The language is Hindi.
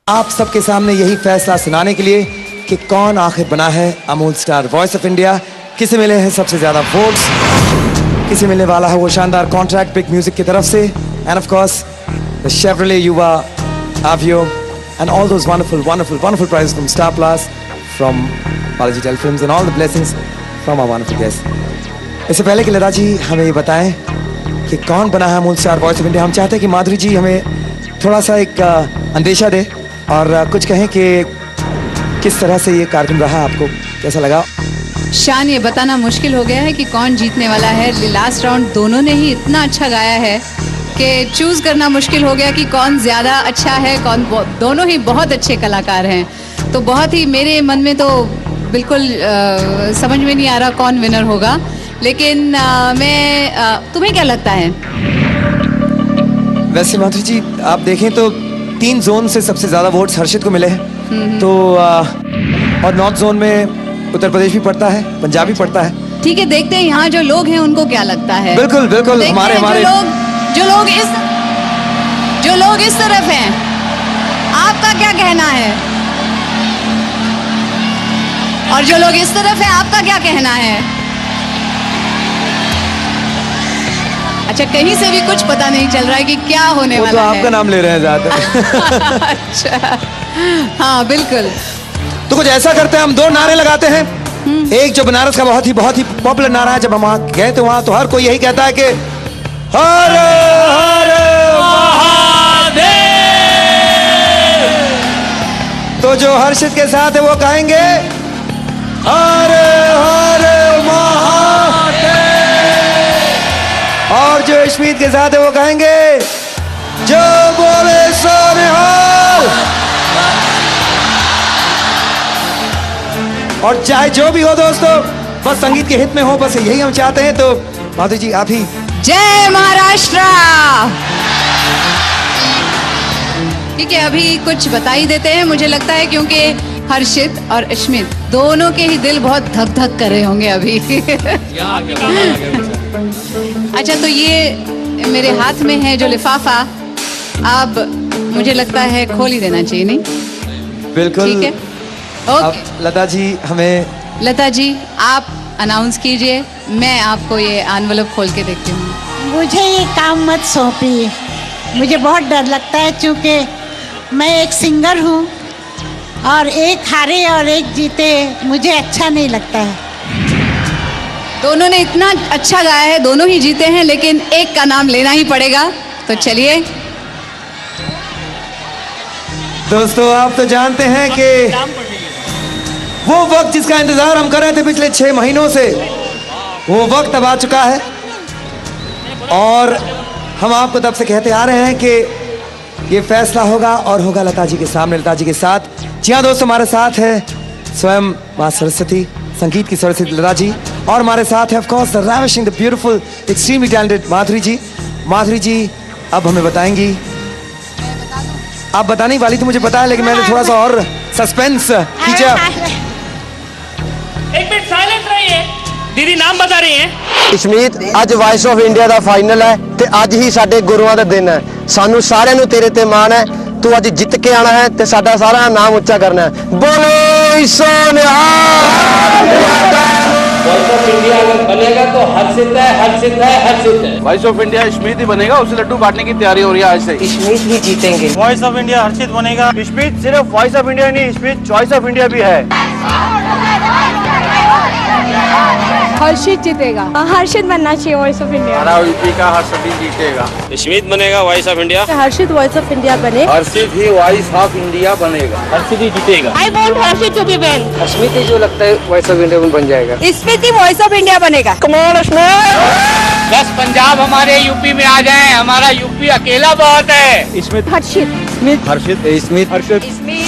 आप सबके सामने यही फैसला सुनाने के लिए कि कौन आखिर बना है Amul star voice of India, किसे मिले हैं सबसे ज्यादा वोट्स, किसे मिलने वाला है वो शानदार कॉन्ट्रैक्ट बिग म्यूजिक की तरफ से, end of course the Chevrolet युवा Avio and all those wonderful prizes from Star Plus, from Balaji Telefilms and all the blessings from our wonderful guests. इससे पहले कि लता जी हमें ये बताएं कि कौन बना है Amul star voice of India, हम चाहते हैं कि माधुरी जी हमें थोड़ा सा एक अंदेशा दे और कुछ कहें कि किस तरह से ये कार्यक्रम रहा, आपको कैसा लगा? शान, ये बताना मुश्किल हो गया है कि कौन जीतने वाला है। लास्ट राउंड दोनों ने ही इतना अच्छा गाया है कि चूज करना मुश्किल हो गया कि कौन ज़्यादा अच्छा है, कौन। दोनों ही बहुत अच्छे कलाकार हैं, तो बहुत ही मेरे मन में तो बिल्कुल समझ में नहीं आ रहा कौन विनर होगा। लेकिन तुम्हें क्या लगता है? वैसे माधुरी जी आप देखें तो 3 जोन से सबसे ज़्यादा वोट्स हर्षित को मिले हैं, तो और नॉर्थ जोन में उत्तर प्रदेश भी पड़ता है, पंजाब भी पड़ता है। ठीक है, देखते हैं यहाँ जो लोग हैं उनको क्या लगता है। बिल्कुल बिल्कुल, हमारे जो लोग इस तरफ हैं, आपका क्या कहना है? और जो लोग इस तरफ हैं, आपका क्या कहना है? अच्छा, कहीं से भी कुछ पता नहीं चल रहा है कि क्या होने वाला है। तो आपका नाम ले रहे हैं ज्यादा। अच्छा, हाँ बिल्कुल। तो कुछ ऐसा करते हैं, हम 2 नारे लगाते हैं। एक जो बनारस का बहुत ही पॉपुलर नारा है, जब हम वहां गए थे वहां तो हर कोई यही कहता है कि हर हर महादेव। तो जो हर्षित के साथ है वो कहेंगे हर हर महादेव, और जो अश्मीत के साथ है वो कहेंगे जो बोले सो निहाल। और चाहे जो भी हो दोस्तों, बस संगीत के हित में हो, बस यही हम चाहते हैं। तो माधुरी जी आप ही। जय महाराष्ट्र। ठीक है, अभी कुछ बता ही देते हैं, मुझे लगता है, क्योंकि हर्षित और अश्मित दोनों के ही दिल बहुत धक धक कर रहे होंगे अभी। अच्छा, तो ये मेरे हाथ में है जो लिफाफा, अब मुझे लगता है खोल ही देना चाहिए, नहीं? बिल्कुल, ठीक है, ओके। लता जी हमें, लता जी आप अनाउंस कीजिए, मैं आपको ये एनवेलप खोल के देखती हूँ। मुझे ये काम मत सौंपिए, मुझे बहुत डर लगता है, क्योंकि मैं एक सिंगर हूँ और एक हारे और एक जीते मुझे अच्छा नहीं लगता है। दोनों ने इतना अच्छा गाया है, दोनों ही जीते हैं, लेकिन एक का नाम लेना ही पड़ेगा। तो चलिए दोस्तों, आप तो जानते हैं कि वो वक्त जिसका इंतजार हम कर रहे थे पिछले 6 महीनों से, वो वक्त अब आ चुका है और हम आपको तब से कहते आ रहे हैं कि ये फैसला होगा और होगा लता जी के सामने, लता जी के साथ। जी हाँ दोस्तों, हमारे साथ है स्वयं माँ सरस्वती, संगीत की सरस्वती लता जी, और हमारे साथ है of course the ravishing, the beautiful, extremely talented Madhuri ji. Madhuri ji अब हमें बताएंगी, आप बताने वाली थी मुझे पता है, लेकिन मैंने थोड़ा सा और सस्पेंस खींचा। एक मिनट साइलेंट रहिए, दीदी नाम बता रही हैं। अश्मीत, ਅੱਜ vice of India the final ਹੈ ਤੇ ਅੱਜ ਹੀ ਸਾਡੇ ਗੁਰੂਆਂ ਦਾ ਦਿਨ ਹੈ। ਸਾਨੂੰ ਸਾਰਿਆਂ ਨੂੰ ਤੇਰੇ ਤੇ ਮਾਣ ਹੈ, ਤੂੰ ਅੱਜ ਜਿੱਤ ਕੇ ਆਣਾ ਹੈ ਤੇ ਸਾਡਾ ਸਾਰਾ ਨਾਮ ਉੱਚਾ ਕਰਨਾ ਹੈ। ਬੋਲੇ ਸੋ ਨਿਹਾਲ। वॉइस ऑफ इंडिया अगर बनेगा तो हर्षित है, हर्षित है, हर्षित है। वॉइस ऑफ इंडिया अश्मीत ही बनेगा, उसे लड्डू बांटने की तैयारी हो रही है आज से। अश्मीत ही जीतेंगे। वॉइस ऑफ इंडिया हर्षित बनेगा। अश्मीत सिर्फ वॉइस ऑफ इंडिया नहीं, अश्मीत चॉइस ऑफ इंडिया भी है। हर्षित जीतेगा, हर्षित बनना चाहिए वॉइस ऑफ इंडिया। हमारा यूपी का हर्षित जीतेगा। अश्मीत बनेगा voice of India. Harshit voice of India बने। हर्षित ही वॉइस ऑफ इंडिया बनेगा। हर्षित ही जीतेगा। I want Harshit to be win. Ashmeet ही जो लगता है वॉइस ऑफ इंडिया बन जाएगा। स्मृति वॉइस ऑफ इंडिया बनेगा। Come on Ashmeet. बस पंजाब हमारे यूपी में आ जाए, हमारा यूपी अकेला बहुत है। अश्मीत, हर्षित, हर्षित, अश्मीत, हर्षित। स्मृति